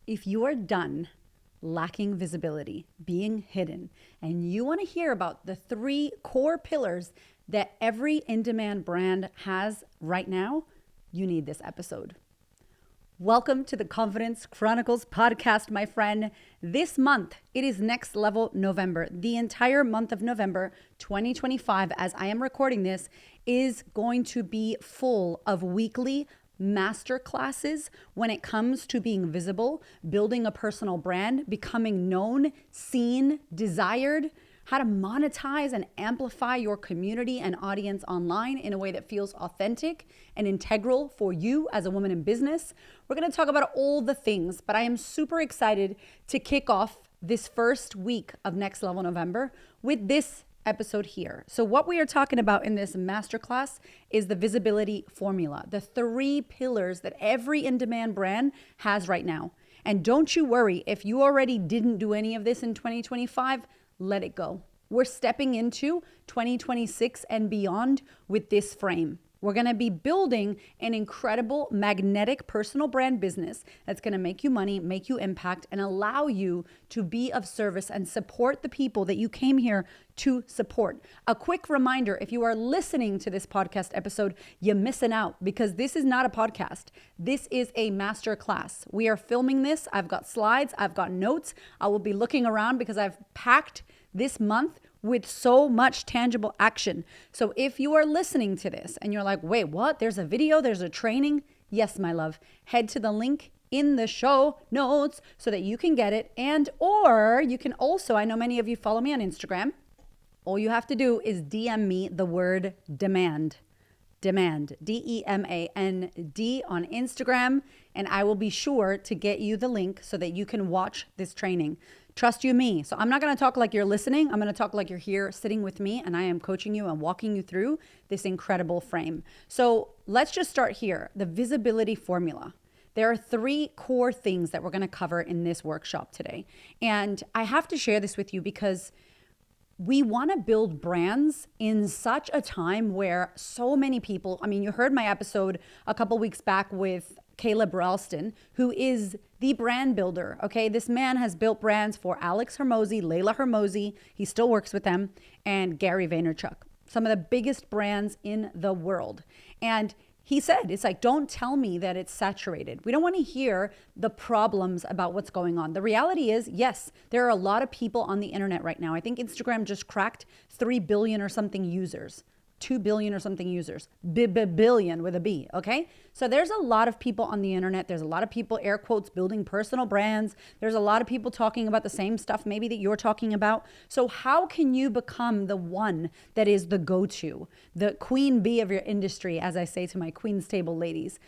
If you are done lacking visibility, being hidden, and you want to hear about the 3 core pillars that every in-demand brand has right now, you need this episode. Welcome to the Confidence Chronicles podcast, my friend. This month, it is Next Level November. The entire month of November 2025, as I am recording this, is going to be full of weekly masterclasses when it comes to being visible, building a personal brand, becoming known, seen, desired, how to monetize and amplify your community and audience online in a way that feels authentic and integral for you as a woman in business. We're going to talk about all the things, but I am super excited to kick off this first week of Next Level November with this episode here. So what we are talking about in this masterclass is the visibility formula, the 3 pillars that every in-demand brand has right now. And don't you worry, if you already didn't do any of this in 2025, let it go. We're stepping into 2026 and beyond with this frame. We're going to be building an incredible magnetic personal brand business that's going to make you money, make you impact, and allow you to be of service and support the people that you came here to support. A quick reminder, if you are listening to this podcast episode, you're missing out because this is not a podcast. This is a master class. We are filming this. I've got slides. I've got notes. I will be looking around because I've packed this month with so much tangible action. So if you are listening to this and you're like, wait, what? There's a video, there's a training. Yes, my love. Head to the link in the show notes so that you can get it. And, or you can also, I know many of you follow me on Instagram. All you have to do is DM me the word demand. Demand, D-E-M-A-N-D on Instagram. And I will be sure to get you the link so that you can watch this training. Trust you me. So I'm not going to talk like you're listening. I'm going to talk like you're here sitting with me and I am coaching you and walking you through this incredible frame. So let's just start here. The visibility formula. There are 3 core things that we're going to cover in this workshop today. And I have to share this with you because we want to build brands in such a time where so many people, I mean, you heard my episode a couple weeks back with Caleb Ralston, who is the brand builder. Okay. This man has built brands for Alex Hormozy, Layla Hormozy. He still works with them, and Gary Vaynerchuk, some of the biggest brands in the world. And he said, it's like, don't tell me that it's saturated. We don't want to hear the problems about what's going on. The reality is, yes, there are a lot of people on the internet right now. I think Instagram just cracked 3 billion or something users. 2 billion or something users, billion with a B, okay? So there's a lot of people on the internet. There's a lot of people, air quotes, building personal brands. There's a lot of people talking about the same stuff maybe that you're talking about. So how can you become the one that is the go-to, the queen bee of your industry, as I say to my Queen's Table ladies?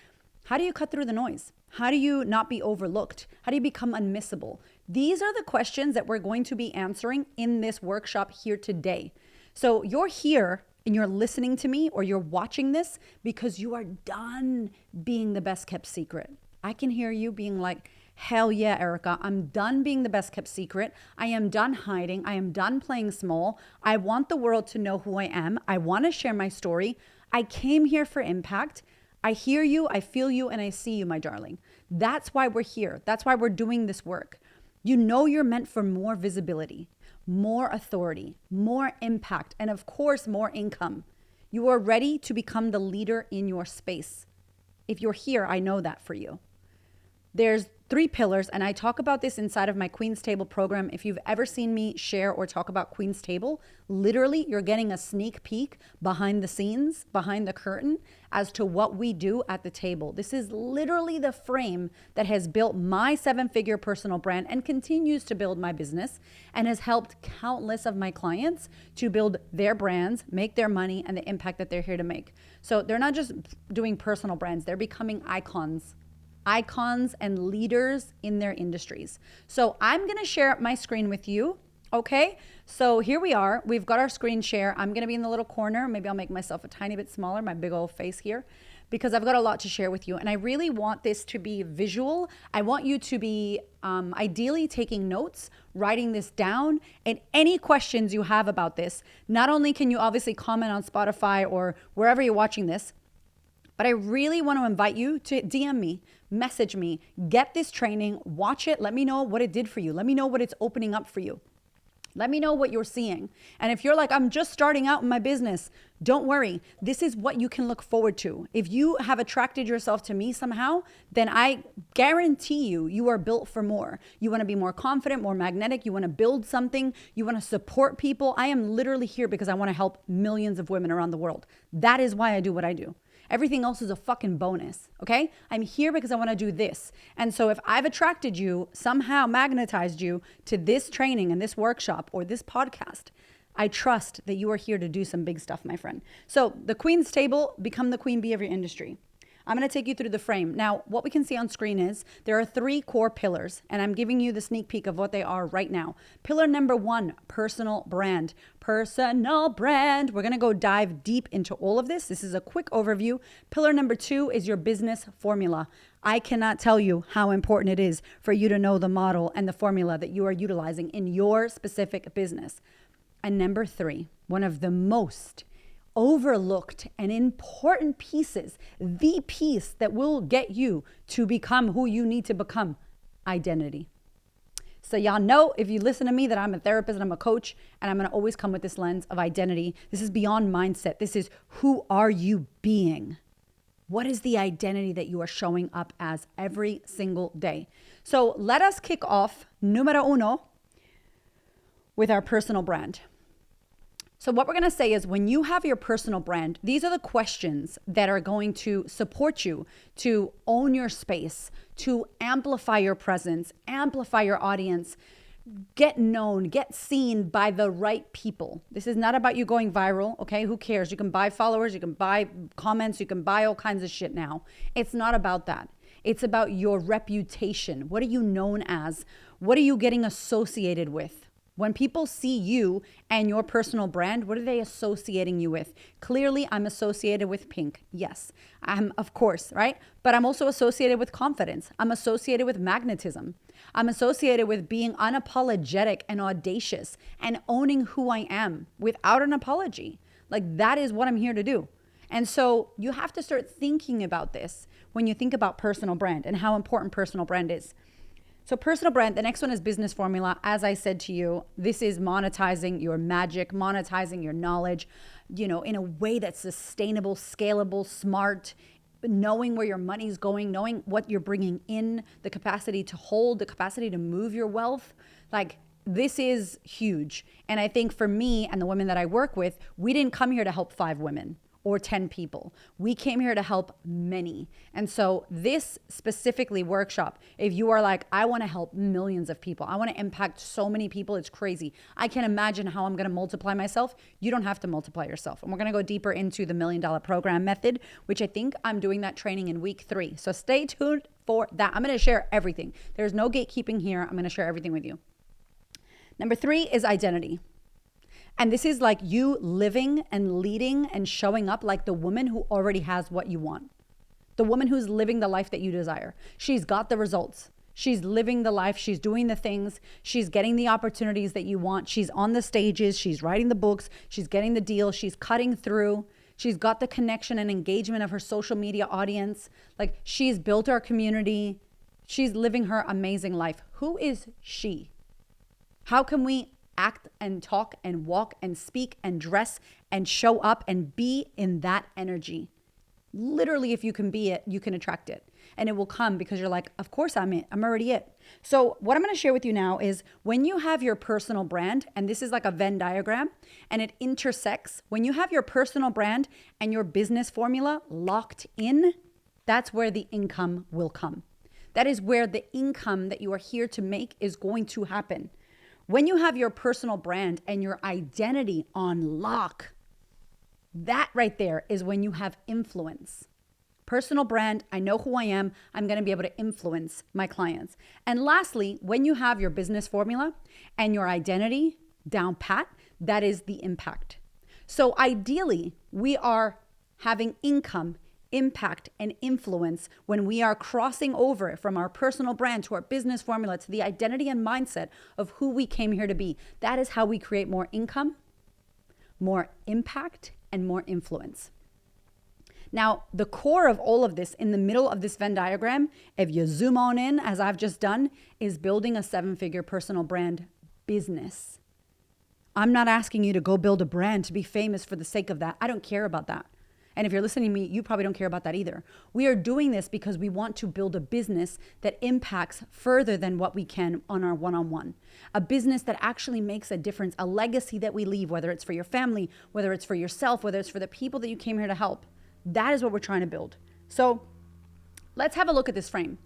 How do you cut through the noise? How do you not be overlooked? How do you become unmissable? These are the questions that we're going to be answering in this workshop here today. So you're here and you're listening to me or you're watching this because you are done being the best kept secret. I can hear you being like, hell yeah, Erica, I'm done being the best kept secret. I am done hiding. I am done playing small. I want the world to know who I am. I want to share my story. I came here for impact. I hear you, I feel you, and I see you, my darling. That's why we're here. That's why we're doing this work. You know you're meant for more visibility, more authority, more impact, and of course, more income. You are ready to become the leader in your space. If you're here, I know that for you. There's 3 pillars, and I talk about this inside of my Queen's Table program. If you've ever seen me share or talk about Queen's Table, literally you're getting a sneak peek behind the scenes, behind the curtain, as to what we do at the table. This is literally the frame that has built my 7-figure personal brand and continues to build my business and has helped countless of my clients to build their brands, make their money, and the impact that they're here to make. So they're not just doing personal brands, they're becoming icons and leaders in their industries. So I'm going to share my screen with you. Okay. So here we are. We've got our screen share. I'm going to be in the little corner. Maybe I'll make myself a tiny bit smaller, my big old face here, because I've got a lot to share with you. And I really want this to be visual. I want you to be ideally taking notes, writing this down, and any questions you have about this. Not only can you obviously comment on Spotify or wherever you're watching this, But I really want to invite you to DM me, message me, get this training, watch it. Let me know what it did for you. Let me know what it's opening up for you. Let me know what you're seeing. And if you're like, I'm just starting out in my business, don't worry. This is what you can look forward to. If you have attracted yourself to me somehow, then I guarantee you are built for more. You want to be more confident, more magnetic. You want to build something. You want to support people. I am literally here because I want to help millions of women around the world. That is why I do what I do. Everything else is a fucking bonus, okay? I'm here because I want to do this. And so if I've attracted you, somehow magnetized you to this training and this workshop or this podcast, I trust that you are here to do some big stuff, my friend. So the Queen's Table, become the queen bee of your industry. I'm going to take you through the frame. Now, what we can see on screen is there are 3 core pillars, and I'm giving you the sneak peek of what they are right now. Pillar number 1, personal brand. Personal brand. We're going to go dive deep into all of this. This is a quick overview. Pillar number 2 is your business formula. I cannot tell you how important it is for you to know the model and the formula that you are utilizing in your specific business. And number 3, one of the most overlooked and important pieces, the piece that will get you to become who you need to become, identity. So y'all know, if you listen to me, that I'm a therapist and I'm a coach, and I'm going to always come with this lens of identity. This is beyond mindset. This is, who are you being? What is the identity that you are showing up as every single day? So let us kick off numero uno with our personal brand. So what we're going to say is, when you have your personal brand, these are the questions that are going to support you to own your space, to amplify your presence, amplify your audience, get known, get seen by the right people. This is not about you going viral, okay? Who cares? You can buy followers, you can buy comments, you can buy all kinds of shit now. It's not about that. It's about your reputation. What are you known as? What are you getting associated with? When people see you and your personal brand, what are they associating you with? Clearly, I'm associated with pink. Yes, I'm, of course, right? But I'm also associated with confidence. I'm associated with magnetism. I'm associated with being unapologetic and audacious and owning who I am without an apology. Like, that is what I'm here to do. And so you have to start thinking about this when you think about personal brand and how important personal brand is. So personal brand, the next one is business formula. As I said to you, this is monetizing your magic, monetizing your knowledge, in a way that's sustainable, scalable, smart, knowing where your money's going, knowing what you're bringing in, the capacity to hold, the capacity to move your wealth. Like, this is huge. And I think for me and the women that I work with, we didn't come here to help 5 women or 10 people. We came here to help many. And so this specifically workshop, if you are like, I want to help millions of people, I want to impact so many people, it's crazy. I can't imagine how I'm going to multiply myself. You don't have to multiply yourself. And we're going to go deeper into the $1 Million Program method, which I think I'm doing that training in week 3. So stay tuned for that. I'm going to share everything. There's no gatekeeping here. I'm going to share everything with you. Number 3 is identity. And this is like you living and leading and showing up like the woman who already has what you want. The woman who's living the life that you desire. She's got the results. She's living the life. She's doing the things. She's getting the opportunities that you want. She's on the stages. She's writing the books. She's getting the deal. She's cutting through. She's got the connection and engagement of her social media audience. Like, she's built her community. She's living her amazing life. Who is she? How can we act and talk and walk and speak and dress and show up and be in that energy? Literally, if you can be it, you can attract it. And it will come because you're like, of course I'm it. I'm already it. So what I'm going to share with you now is, when you have your personal brand, and this is like a Venn diagram, and it intersects, when you have your personal brand and your business formula locked in, that's where the income will come. That is where the income that you are here to make is going to happen. When you have your personal brand and your identity on lock, that right there is when you have influence. Personal brand, I know who I am. I'm going to be able to influence my clients. And lastly, when you have your business formula and your identity down pat, that is the impact. So ideally, we are having income, impact, and influence when we are crossing over from our personal brand to our business formula to the identity and mindset of who we came here to be. That is how we create more income, more impact, and more influence. Now, the core of all of this in the middle of this Venn diagram, if you zoom on in, as I've just done, is building a 7-figure personal brand business. I'm not asking you to go build a brand to be famous for the sake of that. I don't care about that. And if you're listening to me, you probably don't care about that either. We are doing this because we want to build a business that impacts further than what we can on our one-on-one. A business that actually makes a difference, a legacy that we leave, whether it's for your family, whether it's for yourself, whether it's for the people that you came here to help. That is what we're trying to build. So let's have a look at this frame.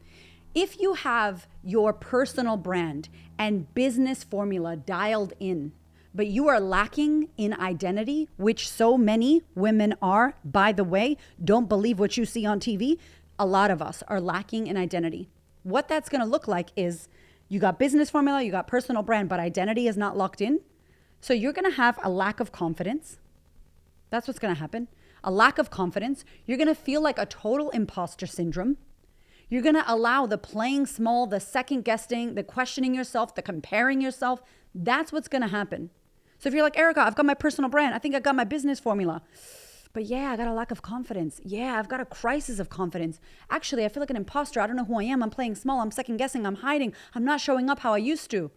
If you have your personal brand and business formula dialed in, but you are lacking in identity, which so many women are, by the way, don't believe what you see on TV. A lot of us are lacking in identity. What that's going to look like is you got business formula, you got personal brand, but identity is not locked in. So you're going to have a lack of confidence. That's what's going to happen. A lack of confidence. You're going to feel like a total imposter syndrome. You're going to allow the playing small, the second guessing, the questioning yourself, the comparing yourself. That's what's going to happen. So if you're like, Erica, I've got my personal brand. I think I got my business formula. But yeah, I got a lack of confidence. Yeah, I've got a crisis of confidence. Actually, I feel like an imposter. I don't know who I am. I'm playing small. I'm second guessing. I'm hiding. I'm not showing up how I used to.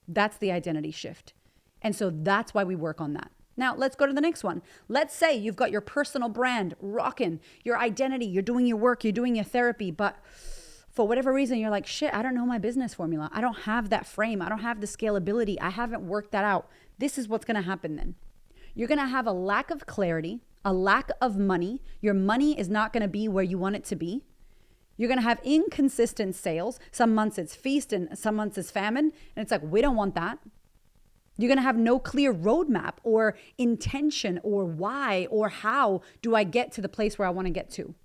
That's the identity shift. And so that's why we work on that. Now, let's go to the next one. Let's say you've got your personal brand rocking, your identity, you're doing your work, you're doing your therapy, but for whatever reason, you're like, shit, I don't know my business formula. I don't have that frame. I don't have the scalability. I haven't worked that out. This is what's going to happen then. You're going to have a lack of clarity, a lack of money. Your money is not going to be where you want it to be. You're going to have inconsistent sales. Some months it's feast and some months it's famine. And it's like, we don't want that. You're going to have no clear roadmap or intention or why or how do I get to the place where I want to get to.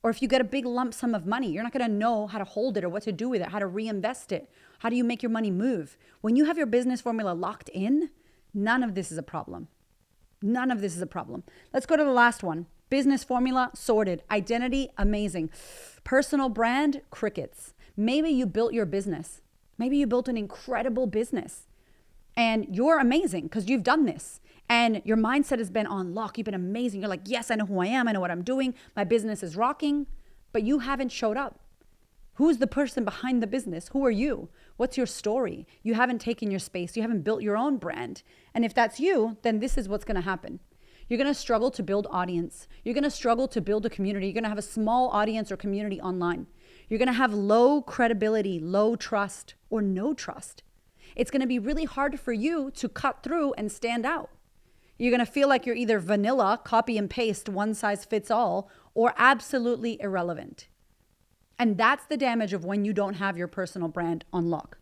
Or if you get a big lump sum of money, you're not going to know how to hold it or what to do with it, how to reinvest it. How do you make your money move? When you have your business formula locked in, none of this is a problem. None of this is a problem. Let's go to the last one. Business formula sorted. Identity amazing. Personal brand crickets. Maybe you built your business. Maybe you built an incredible business. And you're amazing because you've done this. And your mindset has been on lock. You've been amazing. You're like, yes, I know who I am. I know what I'm doing. My business is rocking. But you haven't showed up. Who's the person behind the business? Who are you? What's your story? You haven't taken your space. You haven't built your own brand. And if that's you, then this is what's going to happen. You're going to struggle to build audience. You're going to struggle to build a community. You're going to have a small audience or community online. You're going to have low credibility, low trust, or no trust. It's going to be really hard for you to cut through and stand out. You're going to feel like you're either vanilla, copy and paste, one size fits all, or absolutely irrelevant. And that's the damage of when you don't have your personal brand on lock.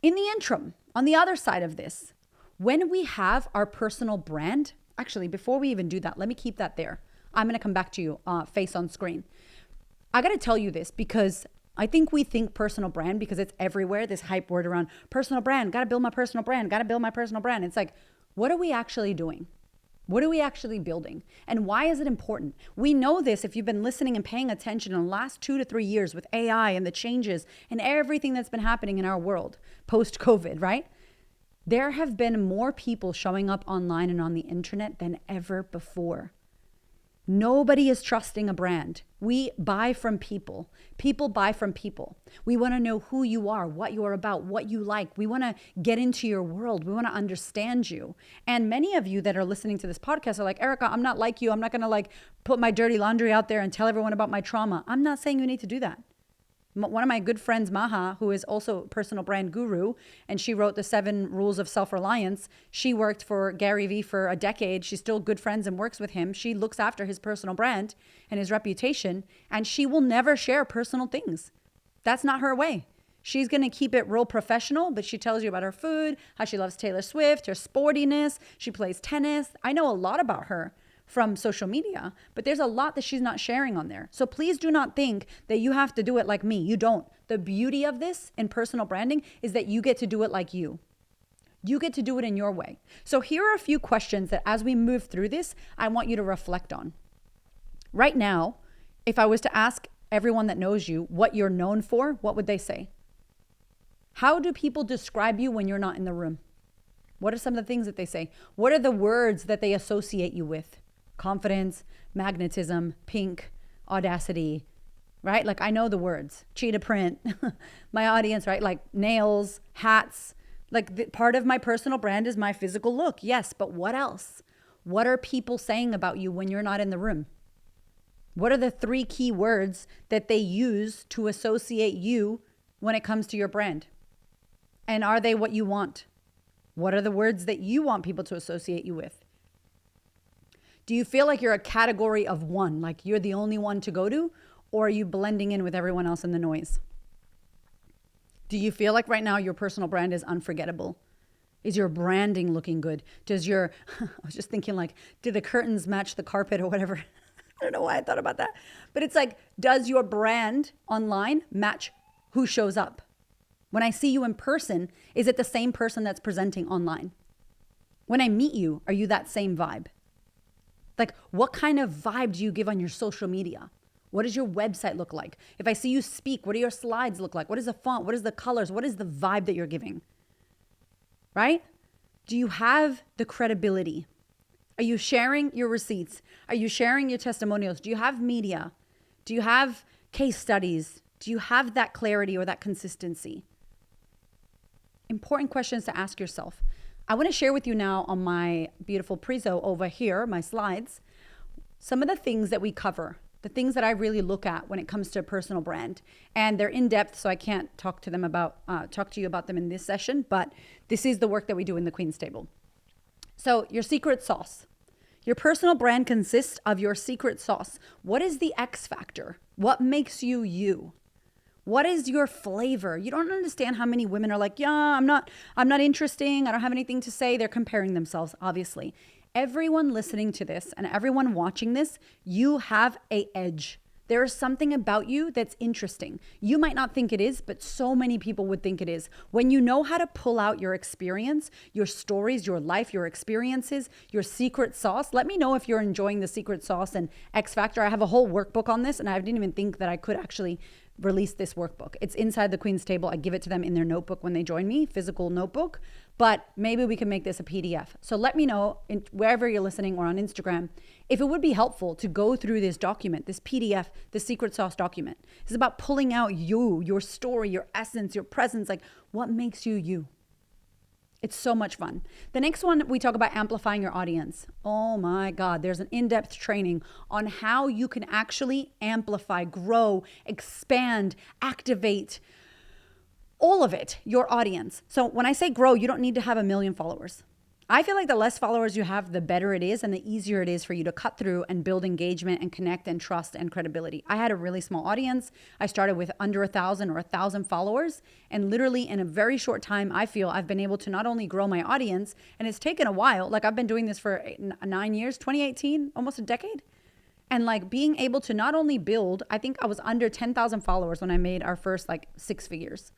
In the interim, on the other side of this, when we have our personal brand, actually, before we even do that, let me keep that there. I'm going to come back to you face on screen. I got to tell you this because I think we think personal brand because it's everywhere, this hype word around personal brand, got to build my personal brand, got to build my personal brand. It's like, what are we actually doing? What are we actually building? And why is it important? We know this if you've been listening and paying attention in the last 2 to 3 years with AI and the changes and everything that's been happening in our world post-COVID, right? There have been more people showing up online and on the internet than ever before. Nobody is trusting a brand. We buy from people. People buy from people. We want to know who you are, what you're about, what you like. We want to get into your world. We want to understand you. And many of you that are listening to this podcast are like, Erica, I'm not like you. I'm not going to put my dirty laundry out there and tell everyone about my trauma. I'm not saying you need to do that. One of my good friends, Maha, who is also a personal brand guru, and she wrote the 7 Rules of Self-Reliance. She worked for Gary Vee for a decade. She's still good friends and works with him. She looks after his personal brand and his reputation, and she will never share personal things. That's not her way. She's going to keep it real professional, but she tells you about her food, how she loves Taylor Swift, her sportiness. She plays tennis. I know a lot about her from social media, but there's a lot that she's not sharing on there. So please do not think that you have to do it like me. You don't. The beauty of this in personal branding is that you get to do it like you. You get to do it in your way. So here are a few questions that as we move through this, I want you to reflect on. Right now, if I was to ask everyone that knows you what you're known for, what would they say? How do people describe you when you're not in the room? What are some of the things that they say? What are the words that they associate you with? confidence, magnetism, pink, audacity, right? Like I know the words, cheetah print, my audience, right? Like nails, hats, like part of my personal brand is my physical look. Yes, but what else? What are people saying about you when you're not in the room? What are the 3 key words that they use to associate you when it comes to your brand? And are they what you want? What are the words that you want people to associate you with? Do you feel like you're a category of one, like you're the only one to go to, or are you blending in with everyone else in the noise? Do you feel like right now your personal brand is unforgettable? Is your branding looking good? I was just thinking like, do the curtains match the carpet or whatever? I don't know why I thought about that. But it's like, does your brand online match who shows up? When I see you in person, is it the same person that's presenting online? When I meet you, are you that same vibe? Like, what kind of vibe do you give on your social media? What does your website look like? If I see you speak, what do your slides look like? What is the font? What is the colors? What is the vibe that you're giving? Right? Do you have the credibility? Are you sharing your receipts? Are you sharing your testimonials? Do you have media? Do you have case studies? Do you have that clarity or that consistency? Important questions to ask yourself. I want to share with you now on my beautiful Prezo over here, my slides, some of the things that we cover, the things that I really look at when it comes to a personal brand. And they're in depth, so I can't talk to you about them in this session, but this is the work that we do in the Queen's Table. So your secret sauce. Your personal brand consists of your secret sauce. What is the X factor? What makes you you? What is your flavor? You don't understand how many women are like, yeah, I'm not interesting. I don't have anything to say. They're comparing themselves, obviously. Everyone listening to this and everyone watching this, you have an edge. There is something about you that's interesting. You might not think it is, but so many people would think it is. When you know how to pull out your experience, your stories, your life, your experiences, your secret sauce, let me know if you're enjoying the secret sauce and X Factor. I have a whole workbook on this, and I didn't even think that I could actually release this workbook. It's inside the Queen's Table. I give it to them in their notebook when they join me, physical notebook, but maybe we can make this a PDF. So let me know wherever you're listening or on Instagram, if it would be helpful to go through this document, this PDF, the secret sauce document. It's about pulling out you, your story, your essence, your presence, like what makes you you. It's so much fun. The next one, we talk about amplifying your audience. Oh my God, there's an in-depth training on how you can actually amplify, grow, expand, activate, all of it, your audience. So when I say grow, you don't need to have 1 million followers. I feel like the less followers you have, the better it is and the easier it is for you to cut through and build engagement and connect and trust and credibility. I had a really small audience. I started with under 1,000 or 1,000 followers. And literally in a very short time, I feel I've been able to not only grow my audience, and it's taken a while. Like I've been doing this for 9 years, 2018, almost a decade. And like being able to not only build, I think I was under 10,000 followers when I made our first like 6 figures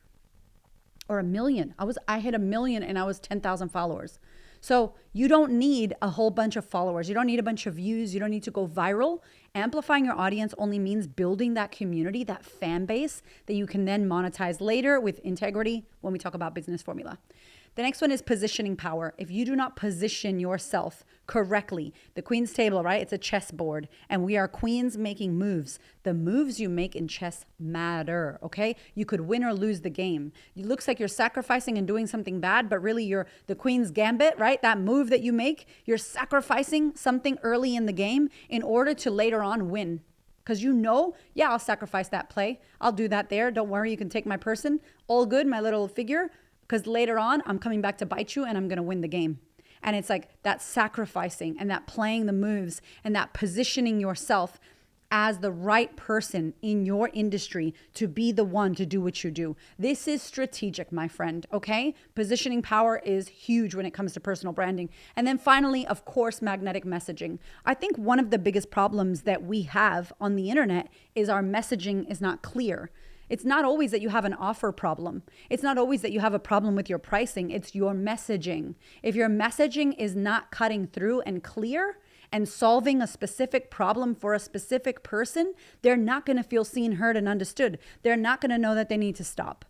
or 1 million. I hit 1 million and I was 10,000 followers. So you don't need a whole bunch of followers. You don't need a bunch of views. You don't need to go viral. Amplifying your audience only means building that community, that fan base that you can then monetize later with integrity when we talk about business formula. The next one is positioning power. If you do not position yourself correctly, the Queen's Table, right? It's a chessboard and we are queens making moves. The moves you make in chess matter, okay? You could win or lose the game. It looks like you're sacrificing and doing something bad, but really you're the Queen's Gambit, right? That move that you make, you're sacrificing something early in the game in order to later on win. Because you know, yeah, I'll sacrifice that play. I'll do that there. Don't worry, you can take my person. All good, my little figure. Because later on, I'm coming back to bite you and I'm going to win the game. And it's like that sacrificing and that playing the moves and that positioning yourself as the right person in your industry to be the one to do what you do. This is strategic, my friend, okay? Positioning power is huge when it comes to personal branding. And then finally, of course, magnetic messaging. I think one of the biggest problems that we have on the internet is our messaging is not clear. It's not always that you have an offer problem. It's not always that you have a problem with your pricing. It's your messaging. If your messaging is not cutting through and clear and solving a specific problem for a specific person, they're not going to feel seen, heard, and understood. They're not going to know that they need to stop.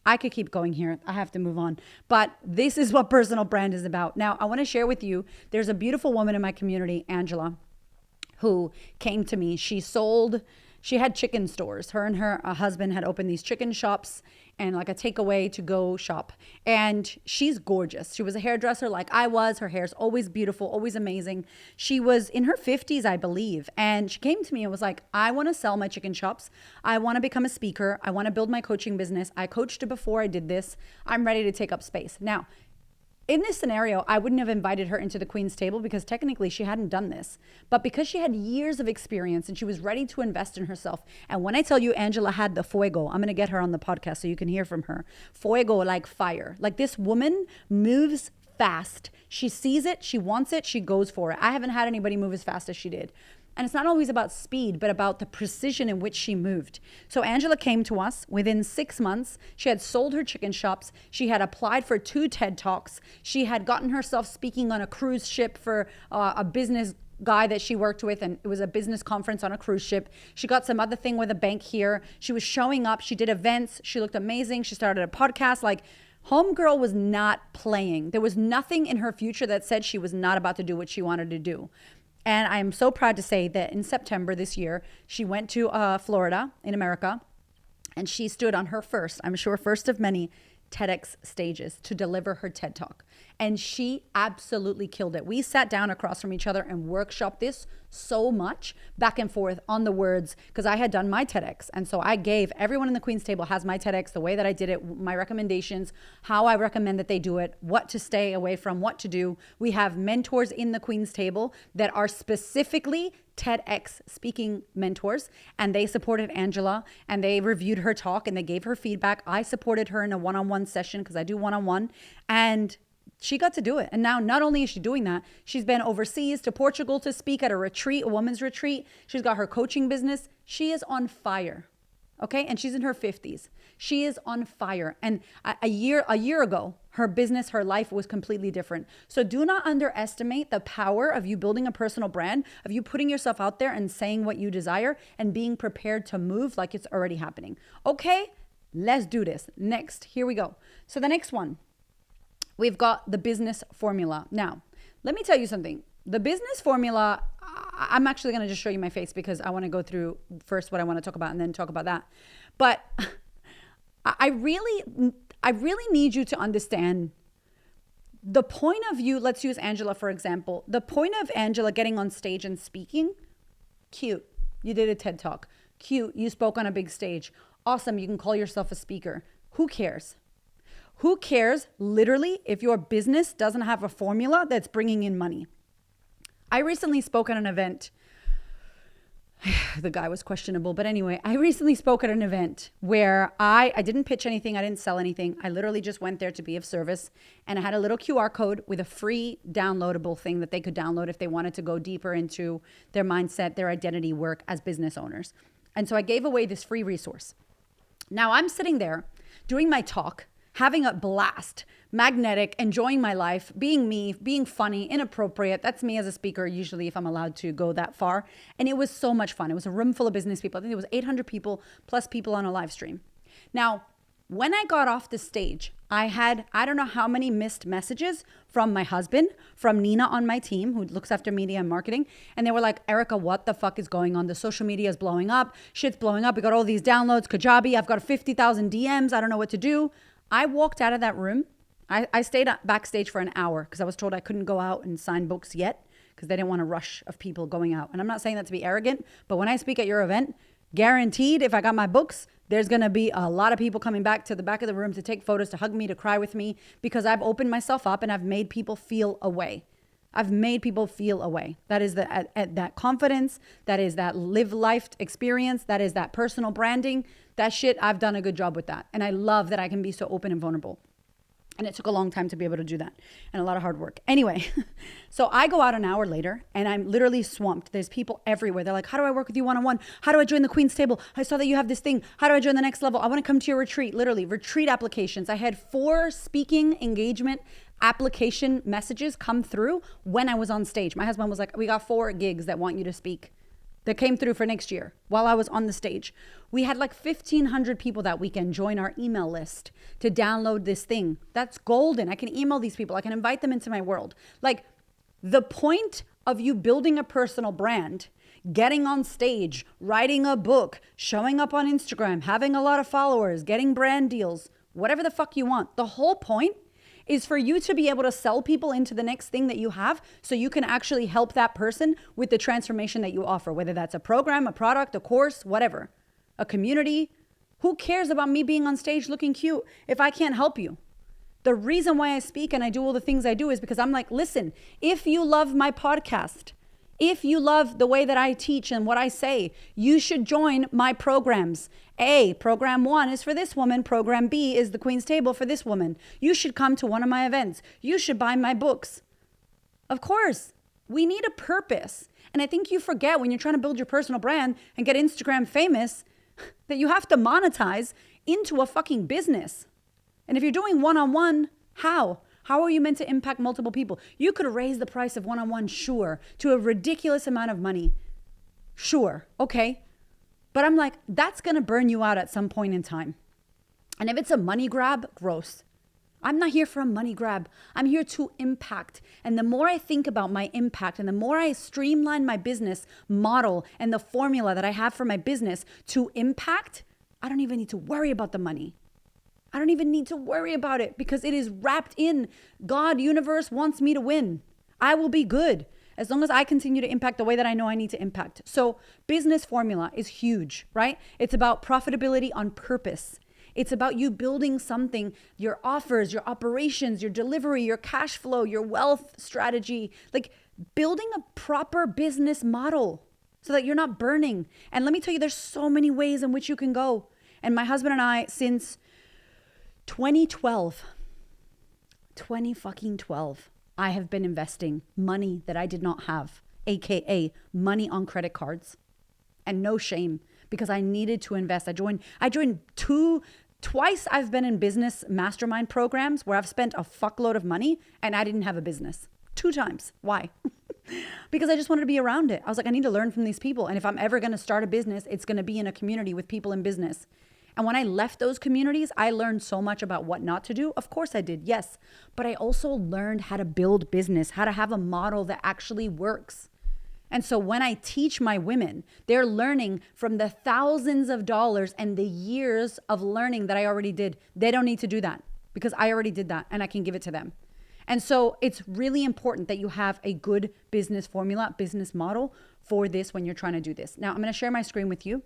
I could keep going here. I have to move on. But this is what personal brand is about. Now, I want to share with you, there's a beautiful woman in my community, Angela. who came to me. She had chicken stores. Her and her husband had opened these chicken shops and like a takeaway to go shop. And she's gorgeous. She was a hairdresser like I was. Her hair's always beautiful, always amazing. She was in her 50s, I believe. And she came to me and was like, I want to sell my chicken shops. I want to become a speaker. I want to build my coaching business. I coached before I did this. I'm ready to take up space. Now, in this scenario, I wouldn't have invited her into the Queen's table because technically she hadn't done this. But because she had years of experience and she was ready to invest in herself. And when I tell you Angela had the fuego, I'm going to get her on the podcast so you can hear from her. Fuego, like fire. Like this woman moves fast. She sees it. She wants it. She goes for it. I haven't had anybody move as fast as she did. And it's not always about speed, but about the precision in which she moved. So Angela came to us within 6 months. She had sold her chicken shops. She had applied for 2 TED Talks. She had gotten herself speaking on a cruise ship for a business guy that she worked with, and it was a business conference on a cruise ship. She got some other thing with a bank here. She was showing up. She did events. She looked amazing. She started a podcast. Like, homegirl was not playing. There was nothing in her future that said she was not about to do what she wanted to do. And I am so proud to say that in September this year, she went to Florida in America, and she stood on her first, I'm sure first of many, TEDx stages to deliver her TED Talk. And she absolutely killed it. We sat down across from each other and workshopped this so much back and forth on the words, because I had done my TEDx. And so I gave everyone in the Queen's table has my TEDx, the way that I did it, my recommendations, how I recommend that they do it, what to stay away from, what to do. We have mentors in the Queen's table that are specifically TEDx speaking mentors, and they supported Angela and they reviewed her talk and they gave her feedback. I supported her in a one-on-one session because I do one-on-one, and she got to do it. And now not only is she doing that, she's been overseas to Portugal to speak at a retreat, a women's retreat. She's got her coaching business. She is on fire. Okay. And she's in her 50s. She is on fire. And a year ago, her business, her life was completely different. So do not underestimate the power of you building a personal brand, of you putting yourself out there and saying what you desire and being prepared to move like it's already happening. Okay. Let's do this. Next, here we go. So the next one, we've got the business formula. Now, let me tell you something. The business formula, I'm actually going to just show you my face because I want to go through first what I want to talk about and then talk about that. But I really need you to understand the point of view. Let's use Angela, for example. The point of Angela getting on stage and speaking, cute. You did a TED Talk. Cute. You spoke on a big stage. Awesome. You can call yourself a speaker. Who cares? Who cares, literally, if your business doesn't have a formula that's bringing in money? I recently spoke at an event. The guy was questionable, but anyway, I recently spoke at an event where I didn't pitch anything. I didn't sell anything. I literally just went there to be of service, and I had a little QR code with a free downloadable thing that they could download if they wanted to go deeper into their mindset, their identity work as business owners. And so I gave away this free resource. Now I'm sitting there doing my talk, having a blast, magnetic, enjoying my life, being me, being funny, inappropriate. That's me as a speaker, usually, if I'm allowed to go that far. And it was so much fun. It was a room full of business people. I think it was 800 people plus people on a live stream. Now, when I got off the stage, I had, I don't know how many missed messages from my husband, from Nina on my team, who looks after media and marketing. And they were like, Erica, what the fuck is going on? The social media is blowing up. Shit's blowing up. We got all these downloads. Kajabi, I've got 50,000 DMs. I don't know what to do. I walked out of that room. I stayed backstage for an hour because I was told I couldn't go out and sign books yet because they didn't want a rush of people going out. And I'm not saying that to be arrogant, but when I speak at your event, guaranteed if I got my books, there's going to be a lot of people coming back to the back of the room to take photos, to hug me, to cry with me, because I've opened myself up and I've made people feel away. I've made people feel away. That is that confidence. That is that live life experience. That is that personal branding. That shit, I've done a good job with that. And I love that I can be so open and vulnerable. And it took a long time to be able to do that and a lot of hard work. Anyway, so I go out an hour later and I'm literally swamped. There's people everywhere. They're like, how do I work with you one-on-one? How do I join the Queen's table? I saw that you have this thing. How do I join the next level? I want to come to your retreat. Literally, retreat applications. I had 4 speaking engagement application messages come through when I was on stage. My husband was like, we got 4 gigs that want you to speak. That came through for next year while I was on the stage. We had like 1,500 people that weekend join our email list to download this thing. That's golden. I can email these people. I can invite them into my world. Like, the point of you building a personal brand getting on stage, writing a book, showing up on Instagram, having a lot of followers, getting brand deals, whatever the fuck you want. The whole point is for you to be able to sell people into the next thing that you have so you can actually help that person with the transformation that you offer, whether that's a program, a product, a course, whatever, a community. Who cares about me being on stage looking cute if I can't help you? The reason why I speak and I do all the things I do is because I'm like, listen, if you love my podcast, if you love the way that I teach and what I say, you should join my programs. Program 1 is for this woman. Program B is the Queen's Table for this woman. You should come to one of my events. You should buy my books. Of course, we need a purpose. And I think you forget when you're trying to build your personal brand and get Instagram famous that you have to monetize into a fucking business. And if you're doing one-on-one, how? How are you meant to impact multiple people? You could raise the price of one-on-one, sure, to a ridiculous amount of money. Sure, okay. But I'm like, that's going to burn you out at some point in time. And if it's a money grab, gross. I'm not here for a money grab. I'm here to impact. And the more I think about my impact and the more I streamline my business model and the formula that I have for my business to impact, I don't even need to worry about the money. I don't even need to worry about it because it is wrapped in God, universe wants me to win. I will be good as long as I continue to impact the way that I know I need to impact. So business formula is huge, right? It's about profitability on purpose. It's about you building something, your offers, your operations, your delivery, your cash flow, your wealth strategy, like building a proper business model so that you're not burning. And let me tell you, there's so many ways in which you can go. And my husband and I, since 2012, I have been investing money that I did not have, AKA money on credit cards, and no shame because I needed to invest. I joined twice I've been in business mastermind programs where I've spent a fuckload of money and I didn't have a business. 2 times. Why? Because I just wanted to be around it. I was like, I need to learn from these people. And if I'm ever going to start a business, it's going to be in a community with people in business. And when I left those communities, I learned so much about what not to do. Of course I did, yes. But I also learned how to build business, how to have a model that actually works. And so when I teach my women, they're learning from the thousands of dollars and the years of learning that I already did. They don't need to do that because I already did that and I can give it to them. And so it's really important that you have a good business formula, business model for this when you're trying to do this. Now I'm going to share my screen with you.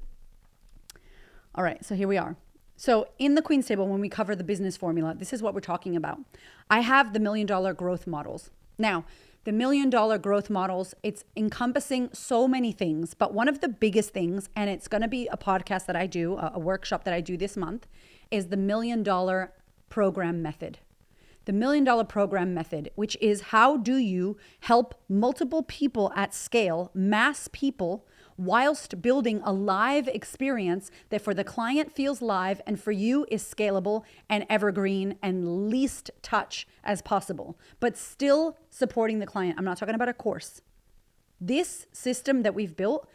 All right, so here we are. So in the Queen's Table, when we cover the business formula, this is what we're talking about. I have the $1 Million Growth Models. Now, the $1 Million Growth Models, it's encompassing so many things, but one of the biggest things, and it's going to be a podcast that I do, a workshop that I do this month, is the $1 Million Program Method. The $1 Million Program Method, which is how do you help multiple people at scale, mass people, whilst building a live experience that for the client feels live and for you is scalable and evergreen and least touch as possible, but still supporting the client. I'm not talking about a course. This system that we've built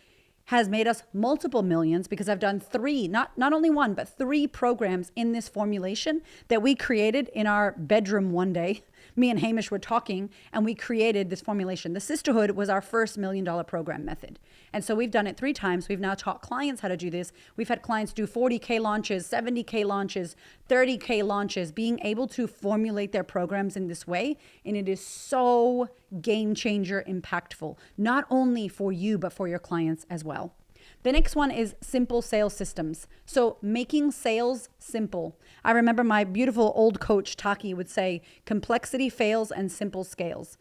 has made us multiple millions because I've done 3, not only 1, but 3 programs in this formulation that we created in our bedroom one day. Me and Hamish were talking and we created this formulation. The Sisterhood was our first $1 Million Program Method. And so we've done it 3 times. We've now taught clients how to do this. We've had clients do 40K launches, 70K launches, 30K launches, being able to formulate their programs in this way. And it is so game changer impactful, not only for you, but for your clients as well. The next one is simple sales systems. So making sales simple. I remember my beautiful old coach, Taki, would say, complexity fails and simple scales.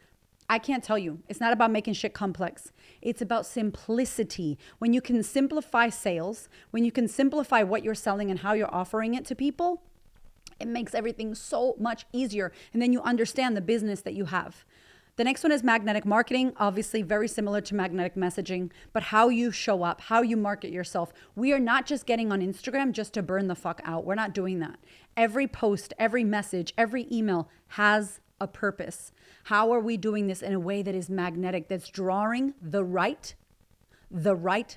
I can't tell you. It's not about making shit complex. It's about simplicity. When you can simplify sales, when you can simplify what you're selling and how you're offering it to people, it makes everything so much easier. And then you understand the business that you have. The next one is magnetic marketing, obviously very similar to magnetic messaging, but how you show up, how you market yourself. We are not just getting on Instagram just to burn the fuck out. We're not doing that. Every post, every message, every email has a purpose. How are we doing this in a way that is magnetic, that's drawing the right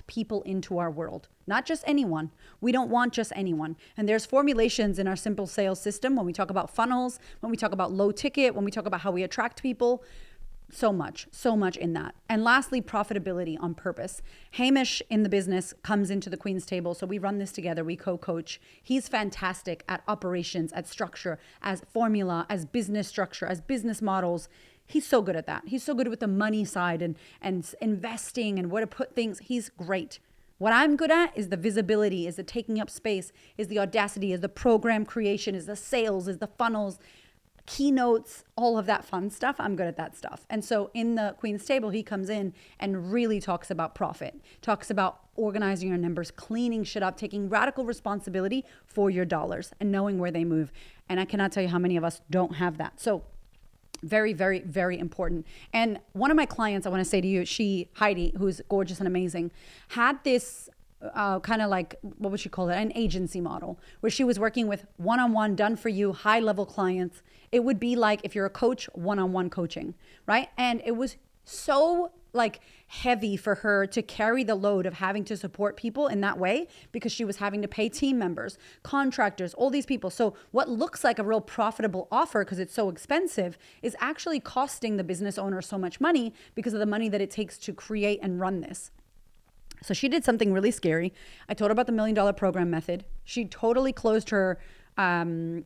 people into our world? Not just anyone. We don't want just anyone. And there's formulations in our simple sales system when we talk about funnels, when we talk about low ticket, when we talk about how we attract people. so much in that. And lastly, profitability on purpose. Hamish in the business comes into the Queen's table. So we run this together. We co-coach. He's fantastic at operations, at structure, as formula, as business structure, as business models. He's so good at that. He's so good with the money side and investing and where to put things. He's great. What I'm good at is the visibility, is the taking up space, is the audacity, is the program creation, is the sales, is the funnels, keynotes, all of that fun stuff. I'm good at that stuff. And so in the Queen's table, he comes in and really talks about profit, talks about organizing your numbers, cleaning shit up, taking radical responsibility for your dollars and knowing where they move. And I cannot tell you how many of us don't have that. So very, very, very important. And one of my clients, I want to say to you, Heidi, who's gorgeous and amazing, had this kind of like, what would she call it? An agency model where she was working with one-on-one, done for you, high level clients. It would be like if you're a coach, one-on-one coaching, right? And it was so like heavy for her to carry the load of having to support people in that way because she was having to pay team members, contractors, all these people. So what looks like a real profitable offer because it's so expensive is actually costing the business owner so much money because of the money that it takes to create and run this. So she did something really scary. I told her about the $1 million program method. She totally closed her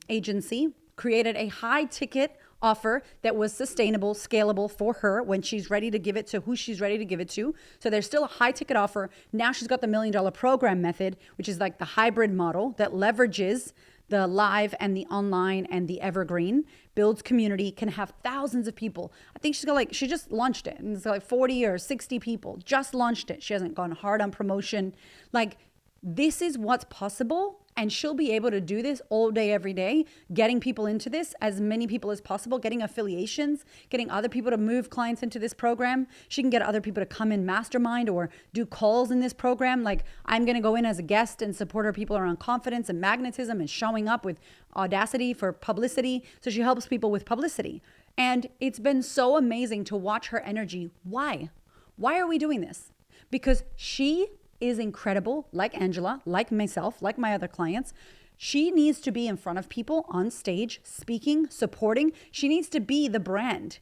agency, created a high ticket offer that was sustainable, scalable for her when she's ready to give it to who she's ready to give it to. So there's still a high ticket offer. Now she's got the $1 million program method, which is like the hybrid model that leverages the live and the online and the evergreen, builds community, can have thousands of people. I think she just launched it and it's like 40 or 60 people, just launched it. She hasn't gone hard on promotion. Like this is what's possible. And she'll be able to do this all day, every day, getting people into this, as many people as possible, getting affiliations, getting other people to move clients into this program. She can get other people to come in mastermind or do calls in this program. Like I'm going to go in as a guest and support her people around confidence and magnetism and showing up with audacity for publicity. So she helps people with publicity. And it's been so amazing to watch her energy. Why? Why are we doing this? Because she is incredible, like Angela, like myself, like my other clients. She needs to be in front of people on stage, speaking, supporting. She needs to be the brand.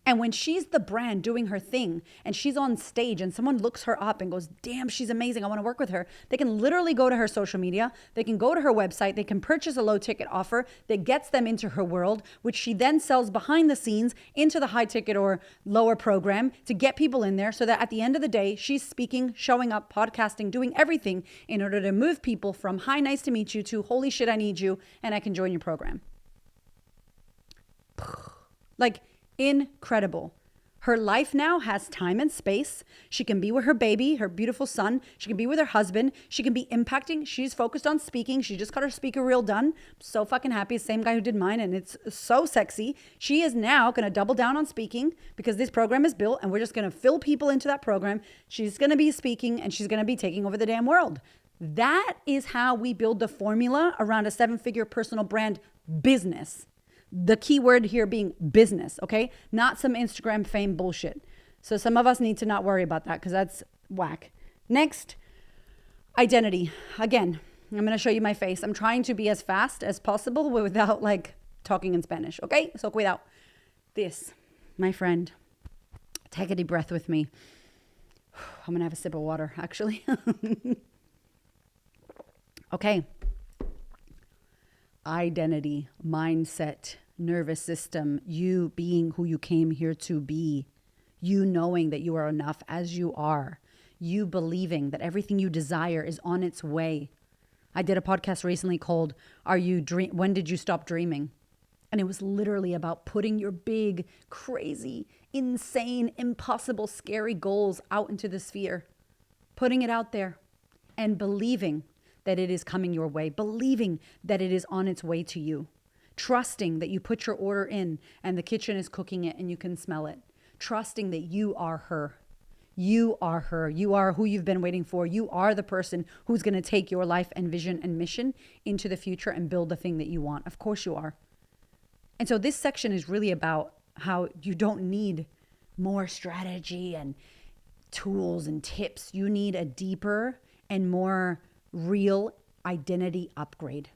And when she's the brand doing her thing and she's on stage and someone looks her up and goes, damn, she's amazing, I want to work with her. They can literally go to her social media. They can go to her website. They can purchase a low ticket offer that gets them into her world, which she then sells behind the scenes into the high ticket or lower program to get people in there so that at the end of the day, she's speaking, showing up, podcasting, doing everything in order to move people from hi, nice to meet you to holy shit, I need you and I can join your program. Like, incredible. Her life now has time and space. She can be with her baby, her beautiful son. She can be with her husband. She can be impacting. She's focused on speaking. She just got her speaker reel done. I'm so fucking happy. Same guy who did mine, and it's so sexy. She is now going to double down on speaking because this program is built and we're just going to fill people into that program. She's going to be speaking and she's going to be taking over the damn world. That is how we build the formula around a 7-figure personal brand business. The key word here being business, okay? Not some Instagram fame bullshit. So some of us need to not worry about that because that's whack. Next, identity. Again, I'm going to show you my face. I'm trying to be as fast as possible without like talking in Spanish, okay? So cuidado. This, my friend, take a deep breath with me. I'm going to have a sip of water, actually. Okay. Identity, mindset, nervous system, you being who you came here to be, you knowing that you are enough as you are, you believing that everything you desire is on its way. I did a podcast recently called When Did You Stop Dreaming? And it was literally about putting your big, crazy, insane, impossible, scary goals out into the sphere, putting it out there and believing that it is coming your way, believing that it is on its way to you, trusting that you put your order in and the kitchen is cooking it and you can smell it, trusting that you are her. You are her. You are who you've been waiting for. You are the person who's going to take your life and vision and mission into the future and build the thing that you want. Of course you are. And so this section is really about how you don't need more strategy and tools and tips. You need a deeper and more real identity upgrade.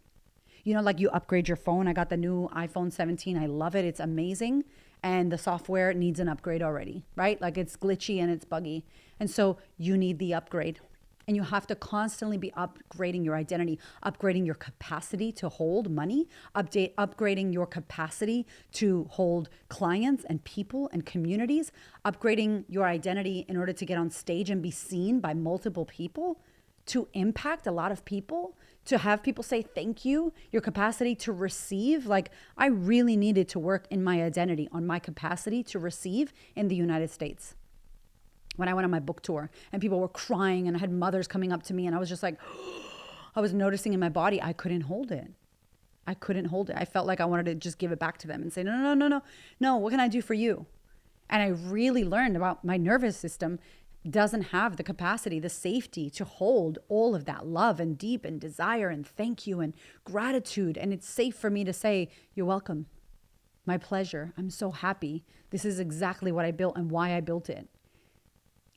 Like you upgrade your phone. I got the new iPhone 17. I love it. It's amazing. And the software needs an upgrade already, right? Like it's glitchy and it's buggy. And so you need the upgrade. And you have to constantly be upgrading your identity, upgrading your capacity to hold money, upgrading your capacity to hold clients and people and communities, upgrading your identity in order to get on stage and be seen by multiple people, to impact a lot of people, to have people say thank you, your capacity to receive. Like I really needed to work in my identity on my capacity to receive in the United States. When I went on my book tour and people were crying and I had mothers coming up to me and I was just like, I was noticing in my body, I couldn't hold it. I couldn't hold it. I felt like I wanted to just give it back to them and say, no, what can I do for you? And I really learned about my nervous system doesn't have the capacity, the safety to hold all of that love and deep and desire and thank you and gratitude. And it's safe for me to say, you're welcome. My pleasure. I'm so happy. This is exactly what I built and why I built it.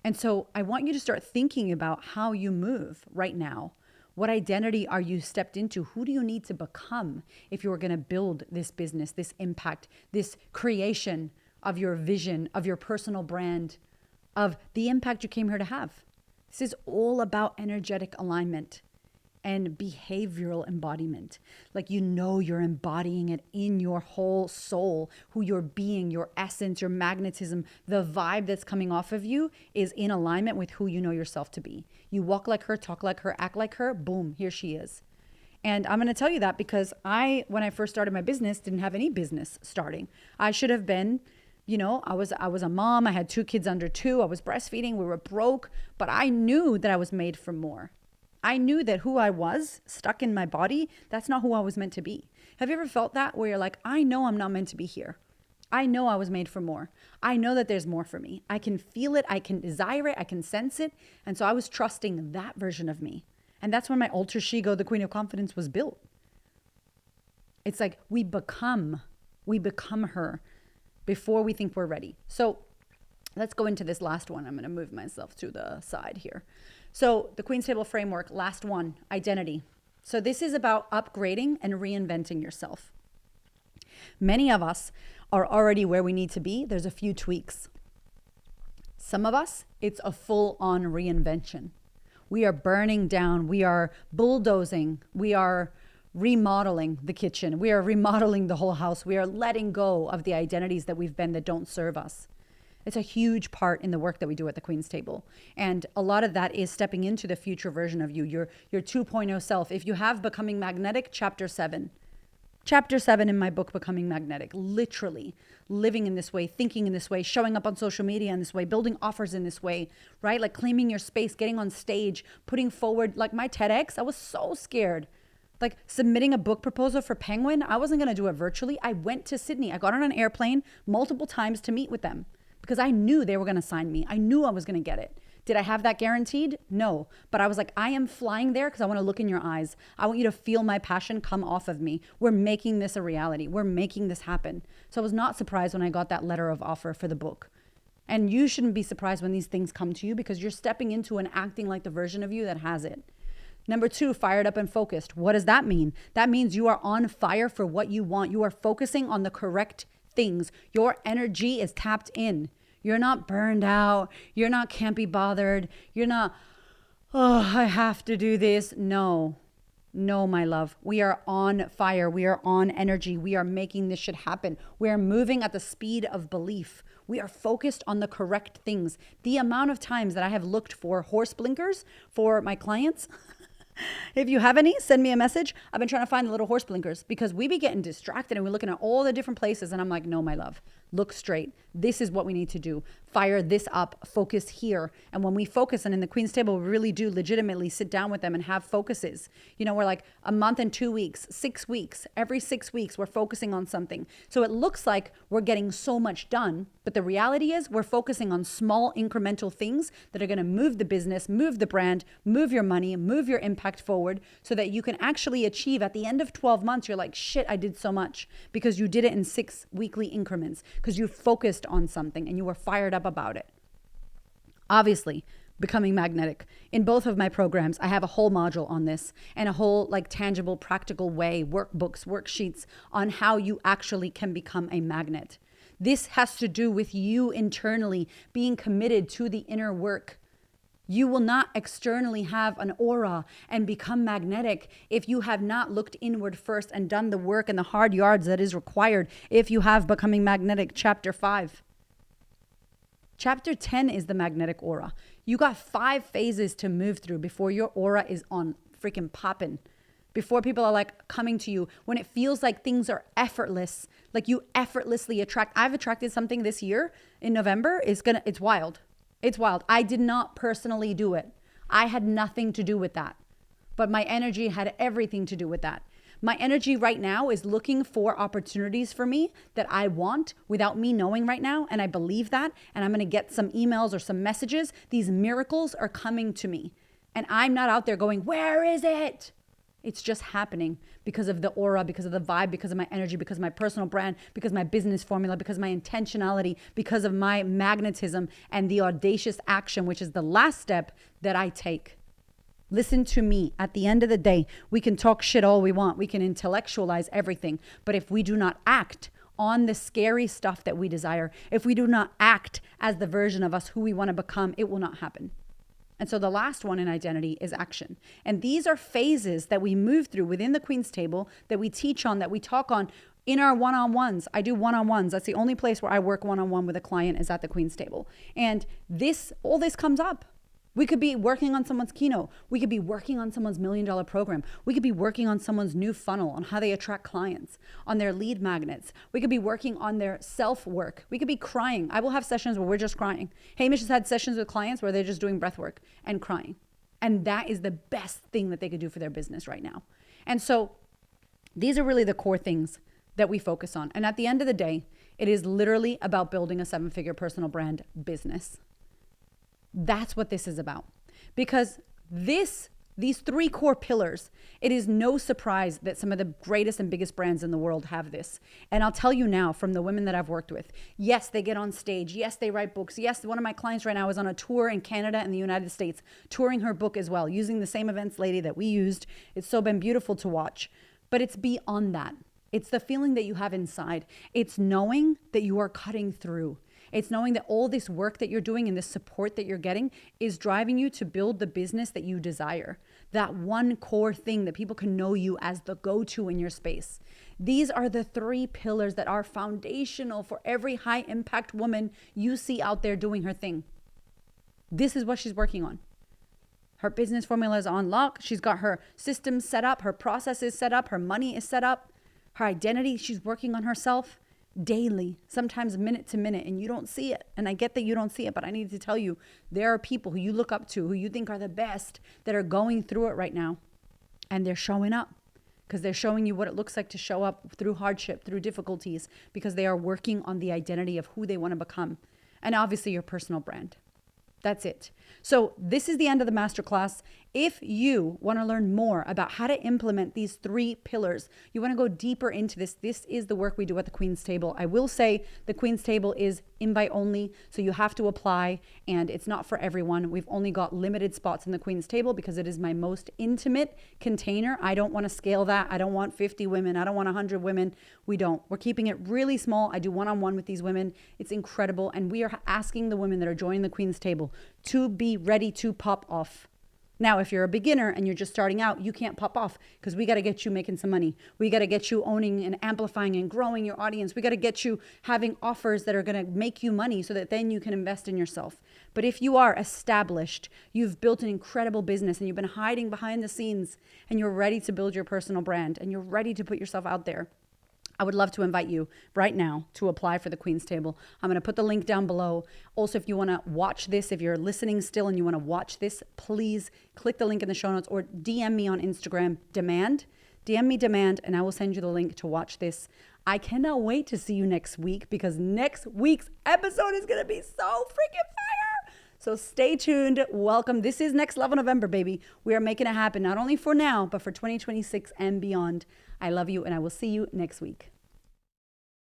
And so I want you to start thinking about how you move right now. What identity are you stepped into? Who do you need to become if you're going to build this business, this impact, this creation of your vision, of your personal brand, of the impact you came here to have? This is all about energetic alignment and behavioral embodiment. Like you're embodying it in your whole soul, who you're being, your essence, your magnetism, the vibe that's coming off of you is in alignment with who you know yourself to be. You walk like her, talk like her, act like her, boom, here she is. And I'm going to tell you that because when I first started my business, didn't have any business starting. I should have been, I was a mom. I had 2 kids under 2. I was breastfeeding. We were broke, but I knew that I was made for more. I knew that who I was stuck in my body, that's not who I was meant to be. Have you ever felt that where you're like, I know I'm not meant to be here. I know I was made for more. I know that there's more for me. I can feel it. I can desire it. I can sense it. And so I was trusting that version of me. And that's when my alter ego, the Queen of Confidence, was built. It's like we become her before we think we're ready. So let's go into this last one. I'm going to move myself to the side here. So the Queen's Table framework, last one, identity. So this is about upgrading and reinventing yourself. Many of us are already where we need to be. There's a few tweaks. Some of us, it's a full-on reinvention. We are burning down. We are bulldozing. We are remodeling the kitchen. We are remodeling the whole house. We are letting go of the identities that we've been that don't serve us. It's a huge part in the work that we do at the Queen's Table. And a lot of that is stepping into the future version of you, your 2.0 self. If you have Becoming Magnetic, chapter 7 in my book, Becoming Magnetic, literally living in this way, thinking in this way, showing up on social media in this way, building offers in this way, right? Like claiming your space, getting on stage, putting forward, like my TEDx, I was so scared. Like submitting a book proposal for Penguin, I wasn't going to do it virtually. I went to Sydney. I got on an airplane multiple times to meet with them because I knew they were going to sign me. I knew I was going to get it. Did I have that guaranteed? No. But I was like, I am flying there because I want to look in your eyes. I want you to feel my passion come off of me. We're making this a reality. We're making this happen. So I was not surprised when I got that letter of offer for the book. And you shouldn't be surprised when these things come to you because you're stepping into and acting like the version of you that has it. Number 2, fired up and focused. What does that mean? That means you are on fire for what you want. You are focusing on the correct things. Your energy is tapped in. You're not burned out. You're not can't be bothered. You're not, I have to do this. No, my love. We are on fire. We are on energy. We are making this shit happen. We are moving at the speed of belief. We are focused on the correct things. The amount of times that I have looked for horse blinkers for my clients, if you have any, send me a message. I've been trying to find the little horse blinkers because we be getting distracted and we're looking at all the different places. And I'm like, no, my love, look straight. This is what we need to do. Fire this up, focus here. And when we focus, and in the Queen's Table, we really do legitimately sit down with them and have focuses. You know, we're like a month and 2 weeks, 6 weeks, every 6 weeks, we're focusing on something. So it looks like we're getting so much done, but the reality is we're focusing on small incremental things that are going to move the business, move the brand, move your money, move your impact forward so that you can actually achieve at the end of 12 months, you're like, shit, I did so much because you did it in 6 weekly increments because you focused on something and you were fired up about it. Obviously, becoming magnetic. In both of my programs, I have a whole module on this and a whole like tangible, practical way, workbooks, worksheets on how you actually can become a magnet. This has to do with you internally being committed to the inner work. You will not externally have an aura and become magnetic if you have not looked inward first and done the work and the hard yards that is required if you have Becoming Magnetic Chapter 5. Chapter 10 is the magnetic aura. You got 5 phases to move through before your aura is on freaking popping. Before people are like coming to you, when it feels like things are effortless, like you effortlessly attract. I've attracted something this year in November. It's wild. It's wild. I did not personally do it. I had nothing to do with that. But my energy had everything to do with that. My energy right now is looking for opportunities for me that I want without me knowing right now. And I believe that. And I'm going to get some emails or some messages. These miracles are coming to me. And I'm not out there going, where is it? It's just happening because of the aura, because of the vibe, because of my energy, because of my personal brand, because of my business formula, because of my intentionality, because of my magnetism and the audacious action, which is the last step that I take. Listen to me. At the end of the day, we can talk shit all we want. We can intellectualize everything. But if we do not act on the scary stuff that we desire, if we do not act as the version of us who we want to become, it will not happen. And so the last one in identity is action. And these are phases that we move through within the Queen's Table, that we teach on, that we talk on in our one-on-ones. I do one-on-ones. That's the only place where I work one-on-one with a client is at the Queen's Table. And all this comes up. We could be working on someone's keynote. We could be working on someone's $1 million program. We could be working on someone's new funnel, on how they attract clients, on their lead magnets. We could be working on their self-work. We could be crying. I will have sessions where we're just crying. Hamish has had sessions with clients where they're just doing breath work and crying. And that is the best thing that they could do for their business right now. And so these are really the core things that we focus on. And at the end of the day, it is literally about building a 7-figure personal brand business. That's what this is about. Because these 3 core pillars, it is no surprise that some of the greatest and biggest brands in the world have this. And I'll tell you now from the women that I've worked with, yes, they get on stage. Yes, they write books. Yes, one of my clients right now is on a tour in Canada and the United States, touring her book as well, using the same events lady that we used. It's so been beautiful to watch. But it's beyond that. It's the feeling that you have inside. It's knowing that you are cutting through. It's knowing that all this work that you're doing and this support that you're getting is driving you to build the business that you desire. That one core thing that people can know you as the go-to in your space. These are the 3 pillars that are foundational for every high impact woman you see out there doing her thing. This is what she's working on. Her business formula is on lock. She's got her systems set up. Her processes set up. Her money is set up. Her identity, she's working on herself daily, sometimes minute to minute, and you don't see it. And I get that you don't see it, but I need to tell you, there are people who you look up to, who you think are the best, that are going through it right now. And they're showing up because they're showing you what it looks like to show up through hardship, through difficulties, because they are working on the identity of who they want to become. And obviously your personal brand. That's it. So this is the end of the masterclass. If you want to learn more about how to implement these 3 pillars, you want to go deeper into this is the work we do at the Queen's Table. I will say the Queen's Table is invite only, so you have to apply, and it's not for everyone. We've only got limited spots in the Queen's Table because it is my most intimate container. I don't want to scale that. I don't want 50 women. I don't want 100 women. We don't. We're keeping it really small. I do one-on-one with these women. It's incredible, and we are asking the women that are joining the Queen's Table to be ready to pop off. Now, if you're a beginner and you're just starting out, you can't pop off because we got to get you making some money. We got to get you owning and amplifying and growing your audience. We got to get you having offers that are going to make you money so that then you can invest in yourself. But if you are established, you've built an incredible business and you've been hiding behind the scenes and you're ready to build your personal brand and you're ready to put yourself out there, I would love to invite you right now to apply for the Queen's Table. I'm going to put the link down below. Also, if you want to watch this, if you're listening still and you want to watch this, please click the link in the show notes or DM me on Instagram, DM me demand, and I will send you the link to watch this. I cannot wait to see you next week because next week's episode is going to be so freaking fire. So stay tuned. Welcome. This is Next Level November, baby. We are making it happen, not only for now, but for 2026 and beyond. I love you, and I will see you next week.